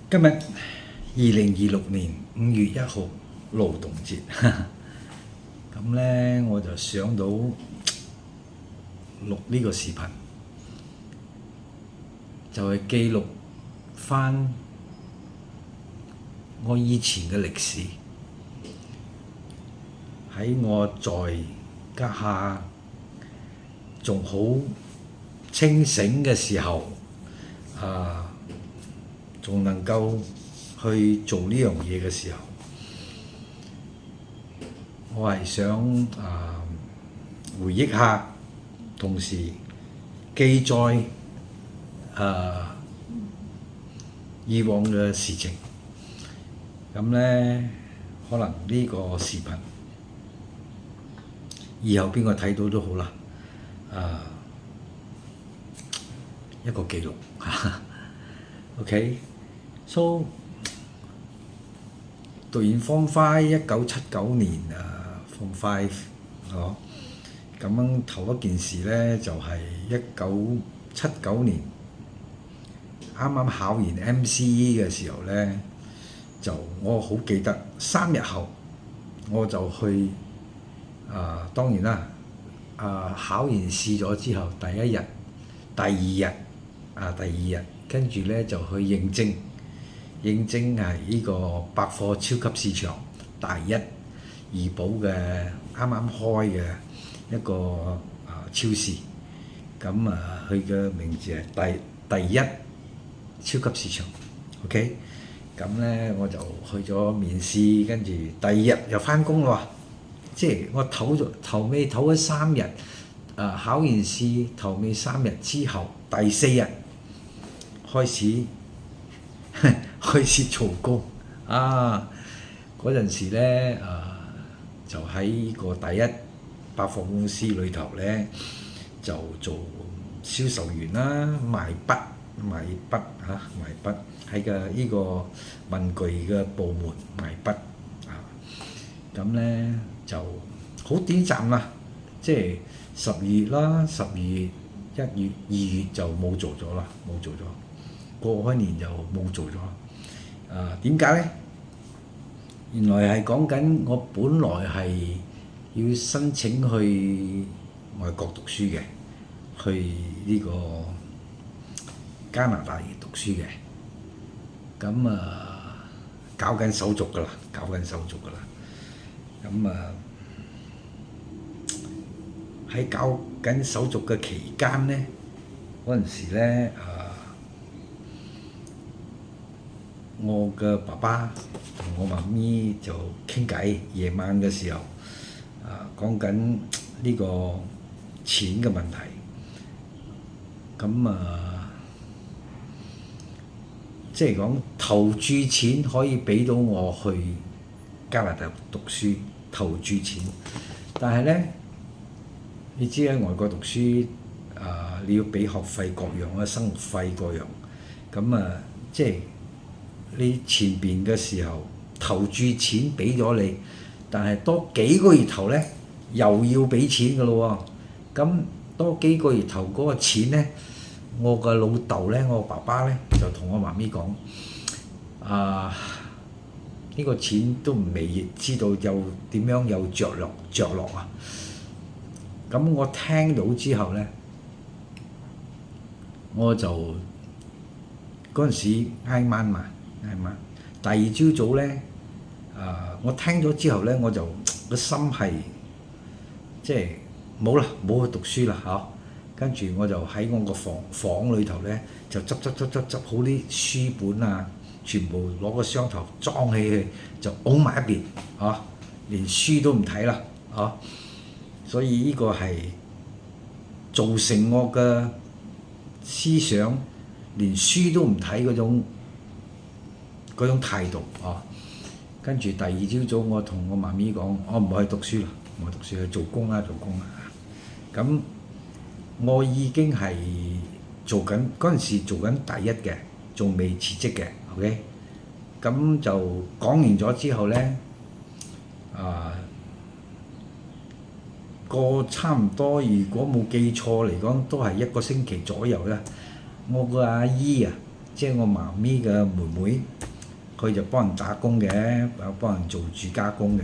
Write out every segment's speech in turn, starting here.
今日2026年5月1號勞動節，咁呢，我就想到錄呢個視頻，就係記錄返我以前嘅歷史，喺我在家下仲好清醒嘅時候，仲能夠去做呢樣嘢嘅時候，我係想回憶下，同時記載以往嘅事情。咁呢，可能呢個視頻以後邊個睇到都好啦，一個記錄OK，so 讀完 Form 51979年Form 5咁樣頭一件事呢，就係1979年啱啱考完 MCE 嘅時候呢，就我好記得3日後我就去當然啦，考完試咗之後第一日、第二日跟住呢就去應徵係呢個百貨超級市場大一怡保嘅啱啱開嘅一個超市，咁佢嘅名字係第一超級市場 OK， 咁呢我就去咗面試，跟住第二日又返工咯，即係我頭尾唞咗3日，考完試頭尾3日之後，第4日開始做工嗰陣時呢，就喺個第一百貨公司裏頭呢，就做銷售員啦，賣筆喺個呢個文具嘅部門賣筆咁呢就好短暫啦，即係12月啦，12月、1月、2月就冇做咗，過開年就冇做咗。點解呢？原來係講緊我本來係要申請去外國讀書嘅，去呢個加拿大讀書嘅。咁搞緊手續㗎啦。咁喺搞緊手續嘅期間呢，嗰陣時呢，我嘅爸爸同我媽咪就傾偈，夜晚嘅時候講緊呢個錢嘅問題。咁即係講投注錢可以俾到我去加拿大讀書，投注錢。但係呢，你知喺外國讀書你要俾學費各樣啊，生活費各樣。咁即係你前邊嘅時候投注錢俾咗你，但係多幾個月頭呢，又要俾錢㗎咯喎。咁多幾個月頭嗰個錢呢，我個老豆呢，我爸爸呢，就同我媽咪講，呢個錢都未知道有點樣有着落啊。咁我聽到之後呢，我就嗰陣時挨晚，第二朝早呢，我聽咗之後呢，我就個心係即係冇去讀書啦。跟住我就喺我個房裏頭呢，就執好啲書本全部攞個箱頭裝起去，就擁埋一邊連書都唔睇啦所以呢個係造成我嘅思想連書都唔睇嗰種態度跟住第二朝早我同我媽咪講，我唔去讀書啦，去做工啦。咁我已經係做緊嗰陣時做緊第一嘅，仲未辭職嘅 OK。咁就講完咗之後呢，個差唔多如果冇記錯嚟講，都係1個星期左右啦。我個阿姨即係我媽咪嘅妹妹，佢就幫人打工嘅，幫人做住家工嘅。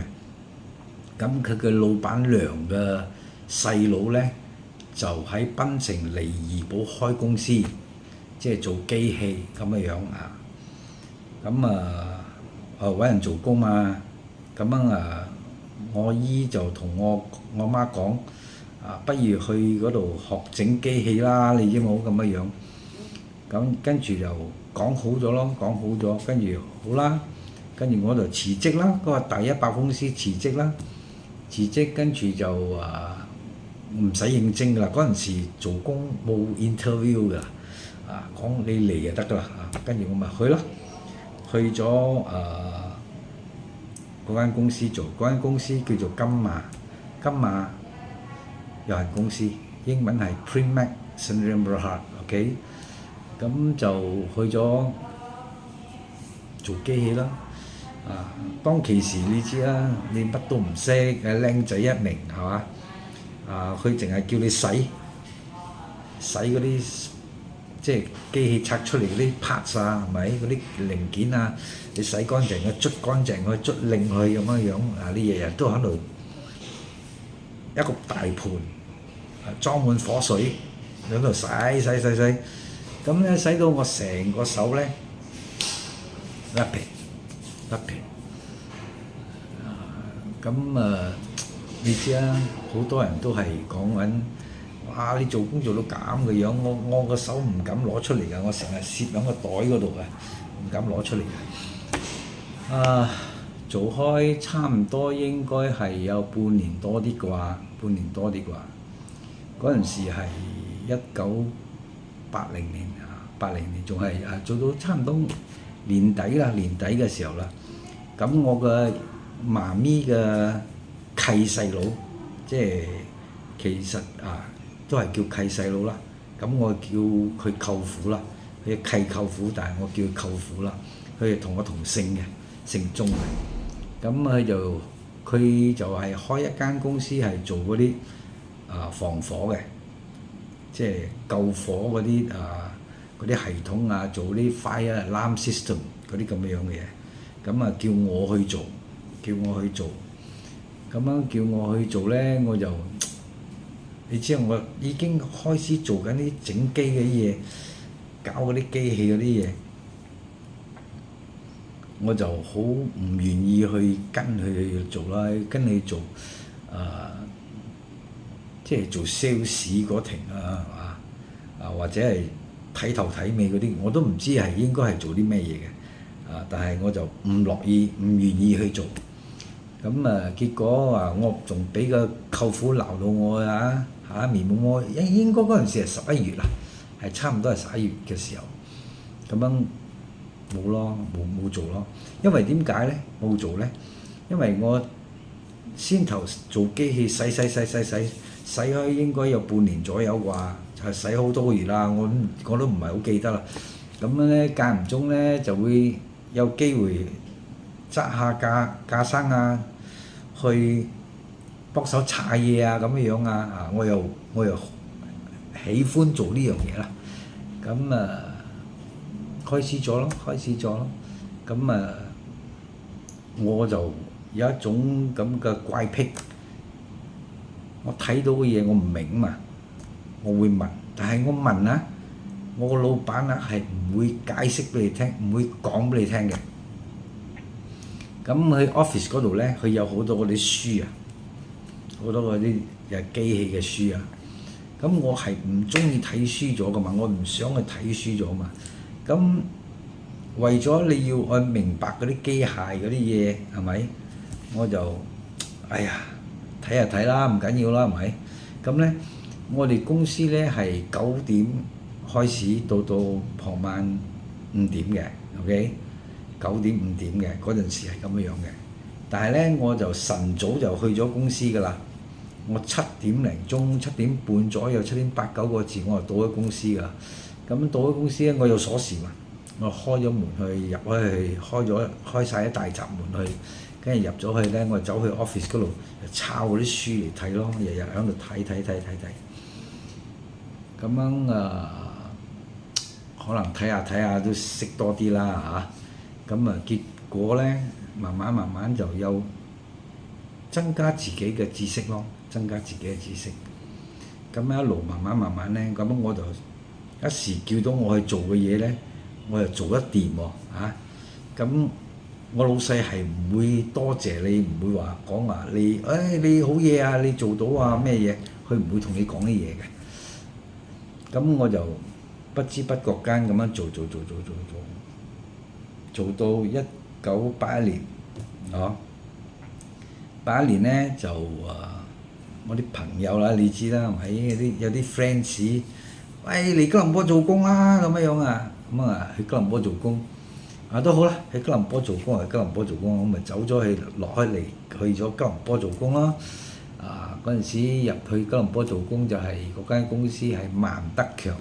咁佢嘅老闆娘嘅細佬咧，就喺檳城離怡堡開公司，即係做機器咁嘅樣啊。咁揾人做工嘛。咁我姨就同我媽講不如去嗰度學整機器啦，你知冇咁嘅樣。咁跟住就講好咗咯，講好咗，跟住好啦，跟住我就辭職啦，嗰個第100公司辭職啦，辭職跟住就唔使應徵㗎啦，嗰陣時做工冇 interview 㗎，講你嚟就得㗎啦，跟住我咪去咯，去咗嗰間公司做，嗰間公司叫做金馬有限公司，英文係 Primac Sdn Bhd，OK， 咁就去咗做機器啦。當其時你知啦，你乜都唔識，靚仔一名係嘛？佢淨係叫你洗嗰啲即係機器拆出嚟嗰啲 parts 係咪？嗰啲零件你洗乾淨佢，捽乾淨佢，捽靚佢咁樣樣。你日日都喺度一個大盤裝滿火水喺度洗，咁咧洗到我成個手咧甩皮。咁你知啦，好多人都係講緊，哇！你做工做到咁嘅樣，我個手唔敢攞出嚟㗎，我成日攝喺個袋嗰度嘅，唔敢攞出嚟嘅。做開差唔多應該係有半年多啲啩，嗰陣時係1980年80年仲係做到差唔多年底嘅時候啦。咁我嘅媽咪嘅契細佬，即係其實都係叫契細佬啦。咁我叫佢舅父啦，佢契舅父，但係我叫佢舅父啦。佢係同我同姓嘅，姓鐘嘅。咁佢就係開一間公司係做嗰啲防火嘅，即係救火嗰啲系統做啲 fire alarm system 嗰啲咁樣嘅嘢。咁叫我去做，咁樣叫我去做咧，我就你知我已經開始做緊啲整機嘅嘢，搞嗰啲機器嗰啲嘢，我就好唔願意去跟佢去做啦，跟佢做即係做 sales 嗰停或者係睇頭睇尾嗰啲，我都唔知係應該係做啲咩嘢嘅。但係我就唔樂意、唔願意去做，咁結果我仲俾個舅父鬧到我面冇我，應該嗰陣時係11月啦，係差唔多係11月嘅時候，咁樣冇做咯。因為點解咧冇做咧？因為我先頭做機器洗開應該有半年左右啩，係洗好多個月啦，我都唔係好記得啦。咁樣咧間唔中咧就會有機會揸下架生去幫手拆嘢咁樣我又喜歡做呢樣嘢啦。咁開始咗咯。咁我就有一種咁嘅怪癖，我睇到嘅嘢我唔明嘛，我會問，但係我問我個老闆係唔會解釋俾你聽，唔會講俾你聽嘅。咁喺 office 嗰度咧，佢有好多嗰啲書好多嗰啲機器嘅書咁我係唔中意睇書咗噶嘛，我唔想去睇書咗嘛。咁為咗你要去明白嗰啲機械嗰啲嘢係咪？我就睇下睇啦，唔緊要啦，係咪？咁咧，我哋公司咧係9點開始到傍晚5點嘅 ，OK， 9點5點嘅嗰陣時係咁樣嘅。但係咧，我就晨早就去咗公司㗎啦。我7點零鐘、7點半左右、7點8、9個字，我就到咗公司㗎。咁到咗公司咧，我有鎖匙嘛，我開咗門去入去，開晒一大閘門去，跟住入咗去咧，我走去 office 嗰度抄嗰啲書嚟睇咯，日日喺度睇。咁樣可能睇下睇下都識多啲啦嚇。咁結果咧，慢慢就有增加自己嘅知識咯，增加自己嘅知識。咁一路慢慢咧，咁我就一時叫到我去做嘅嘢咧，我又做得掂喎嚇。咁我老細係唔會多謝你，唔會話講話你，你好嘢啊，你做到啊咩嘢，佢唔會同你講啲嘢嘅。咁我就不知不覺間咁樣做到1981年，81年咧就我啲朋友啦，你知啦，係咪有啲 friends，喂嚟吉隆坡做工啦咁樣啊，咁啊去吉隆坡做工。都好啦，喺吉隆坡做工，我咪走咗去落開嚟，去咗吉隆坡做工啦。嗰陣時入去吉隆坡做工就係嗰間公司係萬德強，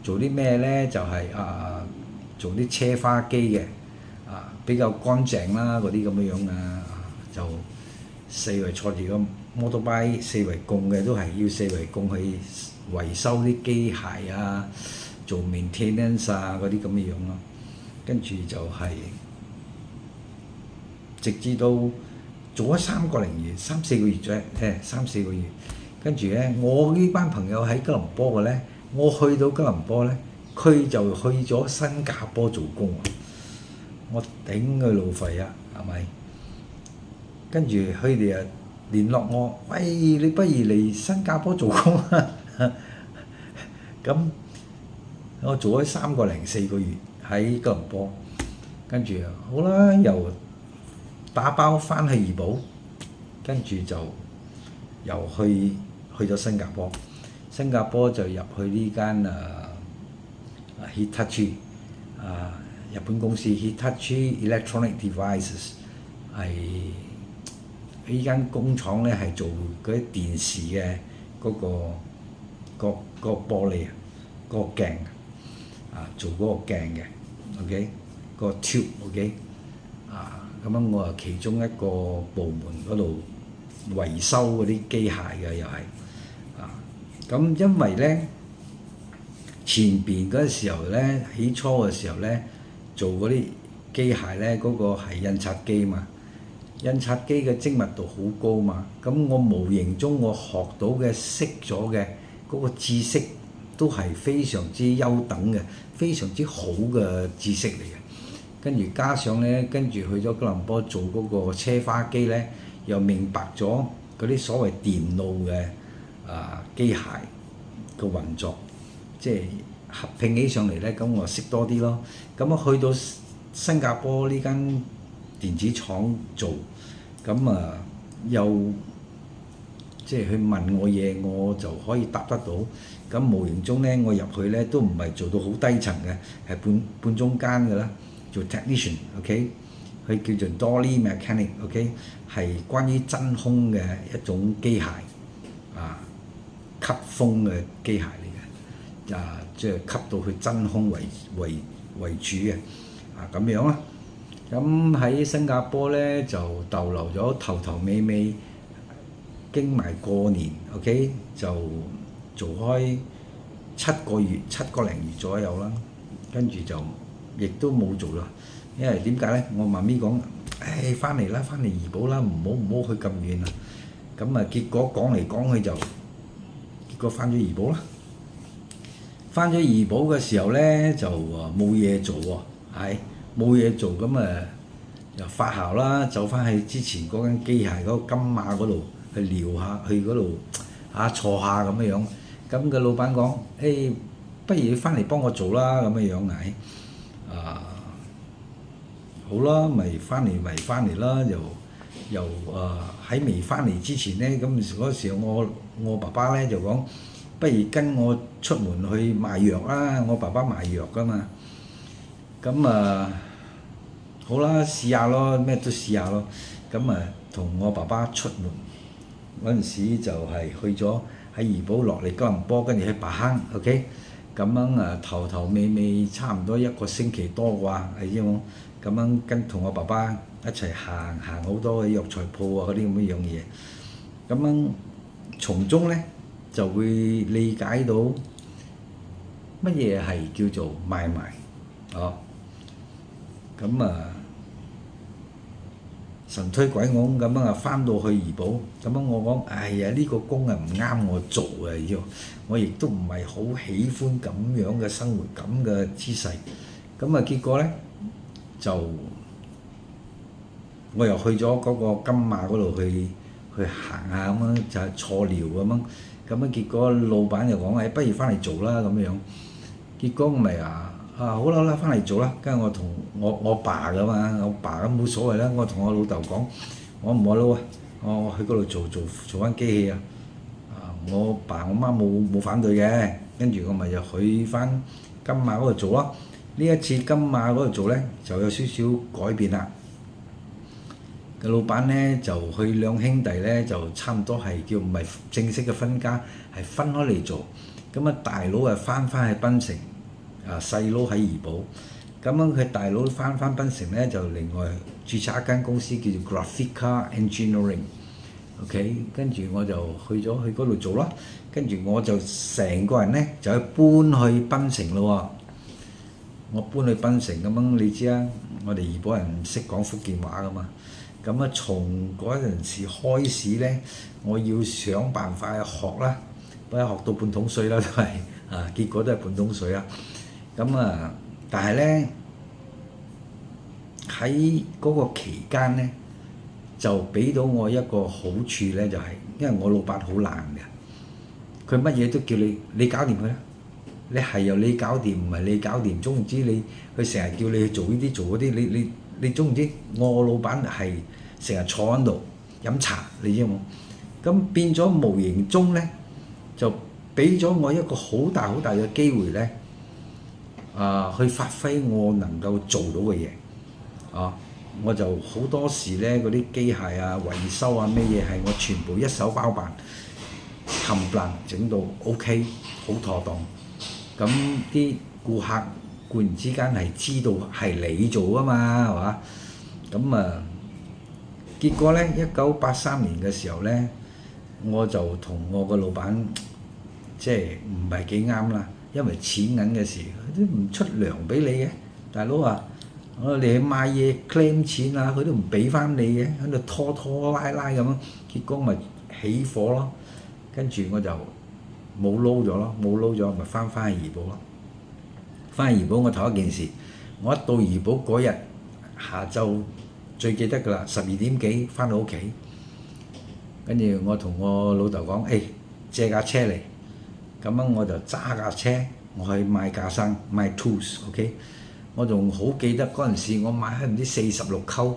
做啲咩咧？就係做啲車花機嘅，比較乾淨啦嗰啲咁樣啊，就四圍坐住個摩托巴四圍供嘅，都係要四圍供去維修啲機械啊，做 maintenance 啊嗰啲咁嘅樣咯。跟住就係直至到做咗3個零月、3、4個月啫，3、4個月。跟住咧，我呢班朋友喺吉隆坡嘅咧，我去到吉隆坡咧，佢就去咗新加坡做工喎。我頂佢路費啊，係咪？跟住佢哋啊聯絡我，喂，你不如嚟新加坡做工啊！咁我做咗3個零4個月。喺吉隆坡，跟住好啦，又打包翻去怡保，跟住就又去咗新加坡。新加坡就入去呢間Hitachi 日本公司 Hitachi Electronic Devices 係呢間工廠咧，係做嗰啲電視嘅嗰個玻璃個鏡。做嗰個鏡嘅 ，OK，個 tube，OK，咁樣我係其中一個部門嗰度維修嗰啲機械嘅又係，咁因為咧前邊嗰陣時候咧，起初嘅時候咧做嗰啲機械咧，嗰個係印刷機嘛，印刷機嘅精密度好高嘛，咁我無形中我學到嘅識咗嘅嗰個知識都係非常之優等嘅，非常之好嘅知識嚟嘅。跟住加上咧，跟住去咗吉隆坡做嗰個車花機咧，又明白咗嗰啲所謂電路嘅機械嘅運作，即係合併起上嚟咧，咁我識多啲咯。咁去到新加坡呢間電子廠做，咁又即係佢問我嘢，我就可以答得到。咁無形中咧，我入去咧都唔係做到好低層嘅，係半中間嘅啦，做 technician，OK，佢叫做 Dolly Mechanic，OK，係關於真空嘅一種機械，吸風嘅機械嚟嘅，即係吸到佢真空為主嘅，咁樣啦。咁喺新加坡咧就逗留咗頭尾，經埋過年 ，OK 就做開7個零月左右啦，跟住就亦都冇做啦，因為點解咧？我媽咪講，翻嚟啦，翻嚟怡保啦，唔好去咁遠啦。咁結果講嚟講去就，結果翻咗怡保啦。翻咗怡保嘅時候咧就冇嘢做喎，冇嘢做咁又發姣啦，走翻去之前嗰間機械嗰個金馬嗰度去撩下，去嗰度坐下咁樣。咁個老闆講：不如你翻嚟幫我做啦咁樣係，好啦，咪翻嚟啦，又喺未翻嚟之前咧，咁嗰時候我爸爸咧就講：不如跟我出門去賣藥啦，我爸爸賣藥噶嘛。咁好啦，試下咯，咩都試下咯。咁同我爸爸出門嗰陣時就係去咗喺怡保落嚟吉隆坡，跟住去白坑 ，OK。咁樣頭尾差唔多1個星期多啩，係知冇？咁樣同我爸爸一齊行好多嘅藥材鋪嗰啲咁樣嘢。咁樣從中咧就會理解到乜嘢係叫做買賣？咁神推鬼拱咁樣翻到去怡保，咁樣我講，哎呀呢個工唔啱我做我亦都唔係好喜歡咁樣嘅生活，咁嘅姿勢。結果呢，就我又去咗嗰個金馬嗰度去行下咁樣，就係坐寮咁樣。結果老闆就講，不如翻嚟做啦咁樣。結果我咪好啦，翻嚟做啦。跟住我同我爸噶嘛，我爸咁冇所謂啦。我同我老豆講，我唔愛撈啊，我去嗰度做翻機器啊。我爸我媽冇反對嘅，跟住我咪就去翻金馬嗰度做咯。呢一次金馬嗰度做呢，就有少少改變啦。個老闆呢，就佢兩兄弟呢，就差唔多係叫唔係正式嘅分家，係分開嚟做。大佬翻去檳城。細佬喺怡保，佢大佬翻檳城咧，就另外註冊一間公司叫做 Graphica Engineering，OK，跟住我就去嗰度做啦，跟住我就成個人咧就搬去檳城咯喎，我搬去檳城你知啊，我哋怡保人唔識講福建話噶嘛，從嗰陣時開始咧，我要想辦法去學啦，不過學到半桶水啦都係，結果都係半桶水啊。但係咧喺嗰個期間咧，就俾到我一個好處咧，就係因為我老闆好懶嘅，佢乜嘢都叫你搞掂佢啦，你係由你搞掂，唔係你搞掂。總言之，佢成日叫你去做呢啲做嗰啲，你總言之，我老闆係成日坐喺度飲茶，你知冇？咁變咗無形中咧，就俾咗我一個好大嘅機會咧。去發揮我能夠做到嘅嘢，我就好多時咧嗰啲機械維修咩嘢係我全部一手包辦，冚唪唥整到 OK， 好妥當。咁啲顧客固然之間係知道係你做啊嘛，係嘛？結果咧1983年嘅時候咧，我就同我個老闆即係唔係幾啱啦。因為錢銀嘅事，佢都唔出糧俾你嘅，大佬話：你去買嘢 claim 錢佢都唔俾翻你嘅，喺度拖拉咁樣，結果咪起火咯。跟住我就冇撈咗咪翻去怡保咯。翻去怡保我頭一件事，我一到怡保嗰日下晝最記得㗎啦，12點幾翻到屋企，跟住我同我老豆講：借架車嚟。我就揸架車，我去買架生買 tools，OK，我仲好記得嗰陣時，我買喺唔知46溝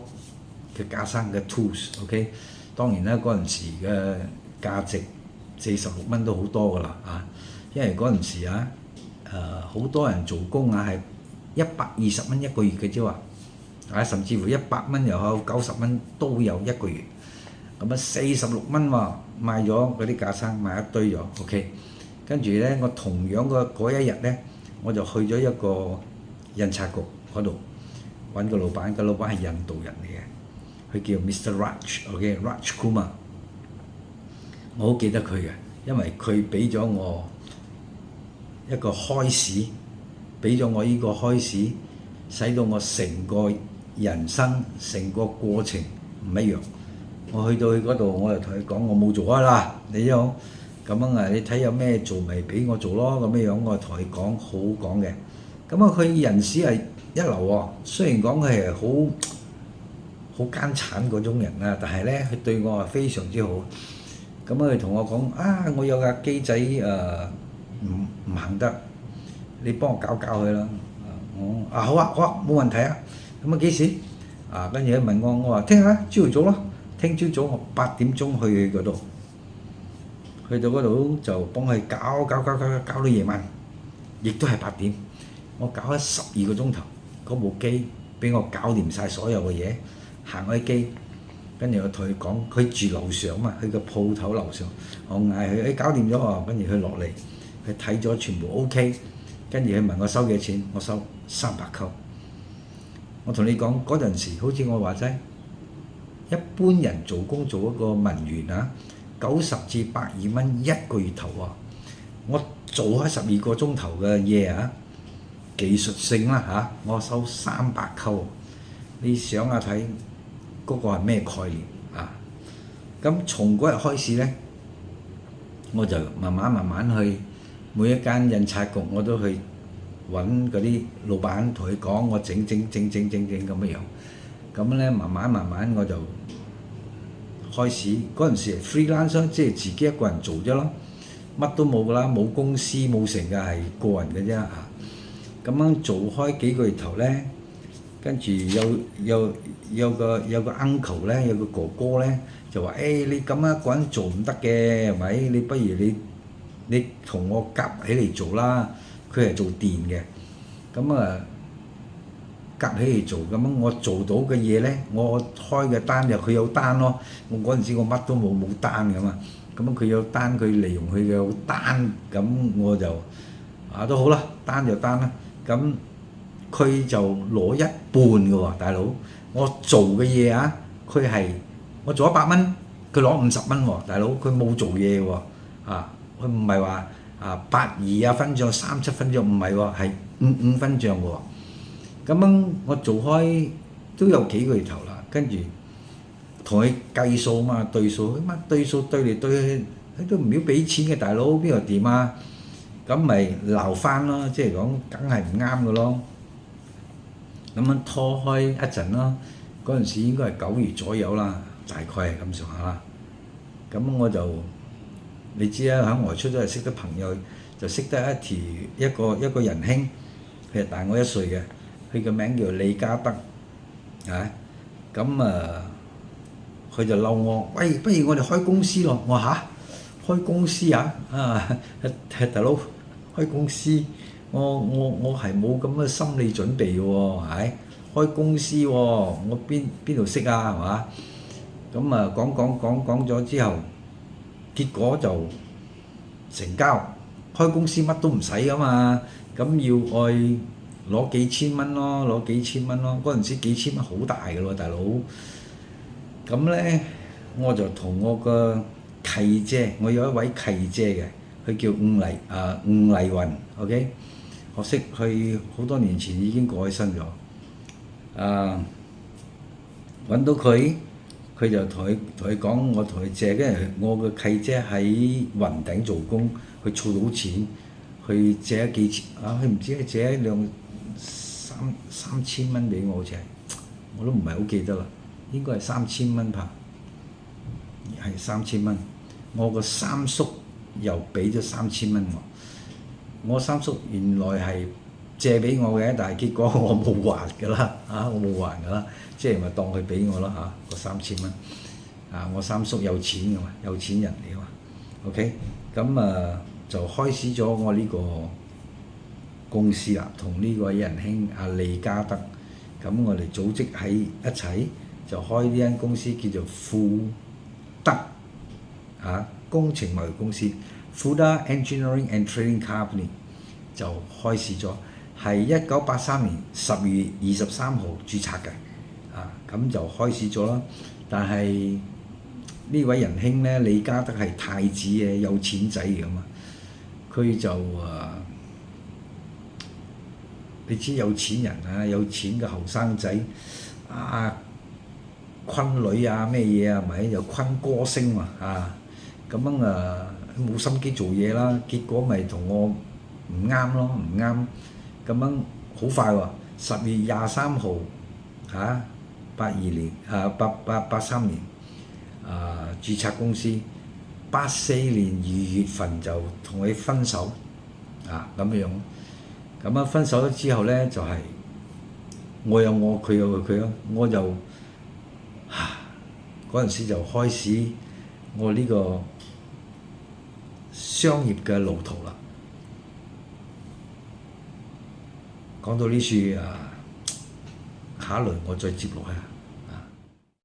嘅架生嘅 tools，OK，當然啦，嗰陣時嘅價值46蚊都好多㗎啦因為嗰陣時好多人做工係120蚊一個月嘅啫喎，甚至乎100蚊又有90蚊都有一個月，46蚊喎，買咗嗰啲架生買一堆咗 ，OK。跟住咧，我同樣嗰一日咧，我就去咗一個印刷局嗰度揾個老闆，個老闆係印度人嚟嘅，佢叫 Mr. Raj，OK，Raj Kumar，我好記得佢嘅，因為佢俾咗我一個開始，俾咗我呢個開始，使到我成個人生成個過程唔一樣。我去到佢嗰度，我就同佢講：我冇做開啦，你好。你睇有咩做咪俾我做咯，咁樣我同佢講好講嘅。佢人事係一流喎，雖然講佢係好奸產嗰種人但係咧佢對我係非常之好。佢同我講：我有架機仔唔行得，你幫我搞佢啦。好啊，冇問題啊。幾時？跟住佢問我話聽日朝頭早咯，聽朝早我8點鐘去嗰度。去到嗰度就幫佢搞到夜晚，亦都係8點。我搞咗12個鐘頭，嗰部機俾我搞掂晒所有嘅嘢，行開機。跟住我同佢講，佢住樓上嘛，佢個鋪頭樓上。我嗌佢：搞掂咗喎。跟住佢落嚟，佢睇咗全部 OK。跟住佢問我收幾錢，我收300溝。我同你講嗰陣時，好似我話齋，一般人做工做一個文員90至120蚊一個月頭喎，我做開12個鐘頭嘅嘢啊，技術性啦我收300溝，你想下睇嗰個係咩概念啊？咁從嗰日開始咧，我就慢慢去每一間印刷局我都去揾嗰啲老闆同佢講，我整咁樣。咁咧慢慢我就開始嗰陣時係 freelance， 即係自己一個人做啫咯，乜都冇噶啦，冇公司冇成嘅，係個人嘅啫嚇。咁樣做開幾個月頭咧，跟住有個 uncle 咧，有個哥哥咧就話：你咁一個人做唔得嘅，係咪？你不如你同我夾起嚟做啦。佢係做電嘅，咁夾起嚟做，咁樣我做到嘅嘢咧，我開嘅單就佢有單咯。我嗰陣時我乜都冇單㗎嘛，咁樣佢有單，佢利用佢嘅單，咁我就都好啦，單就單啦。咁佢就攞一半嘅喎，大佬。我做嘅嘢佢係我做100蚊，佢攞50蚊喎，大佬。佢冇做嘢喎，佢唔係話82分賬37分賬，唔係喎，係55分賬喎。咁樣我做開都有幾個月頭啦，跟住同佢計數嘛，對數，乜對數對嚟對去，佢都唔要俾錢嘅，大佬邊度掂啊？咁咪鬧翻咯，即係講梗係唔啱嘅咯。咁樣拖開一陣咯，嗰陣時應該係9月左右啦，大概係咁上下啦。咁我就你知啦，喺外出都係識得朋友，就識得一個仁兄，佢係大我1歲嘅。佢個名叫李家德，咁佢就嬲我，喂，不如我哋開公司咯。我話開公司大佬開公司，我係冇咁嘅心理準備嘅喎，係開公司喎，我邊度識啊，係嘛？咁講咗之後，結果就成交，開公司乜都唔使噶嘛，咁要愛攞幾千蚊咯，嗰陣時幾千蚊好大嘅喎，大佬。咁咧我就同我個契姐，我有一位契姐嘅，佢叫伍麗雲 ，OK， 可惜佢好多年前已經過咗身咗。揾到佢就同佢講，我同佢借，因為我個契姐喺雲頂做工，佢儲到錢，佢借咗幾千佢唔知借咗三千蚊俾我，好似係，我都唔係好記得啦，應該係3000蚊吧，係3000蚊。我個三叔又俾咗3000蚊我三叔原來係借俾我嘅，但係結果我冇還㗎啦，我冇還㗎啦，即係咪當佢俾我啦個3000蚊。我三叔有錢㗎嘛，有錢人嚟㗎嘛 ，OK， 咁就開始咗我呢個公司啦，同呢個仁兄李家德，咁我哋組織喺一齊就開呢間公司叫做富德工程貿易公司 ，Fuda Engineering and Trading Company 就開始咗，係1983年12月23號註冊嘅，咁就開始咗啦。但係呢位仁兄咧，李家德係太子嘅有錢仔嚟㗎嘛，佢就你知有錢人有錢嘅後生仔昆女咩嘢係咪？又昆歌星嘛咁樣冇心機做嘢啦，結果咪同我唔啱咯，唔啱。咁樣好快喎，10月23號82年83年註冊公司，84年2月份就同佢分手咁樣。咁分手咗之後咧，就係我有我，佢有佢咯。我就嗰陣時就開始我呢個商業嘅路途啦。講到呢處下一輪我再接落去。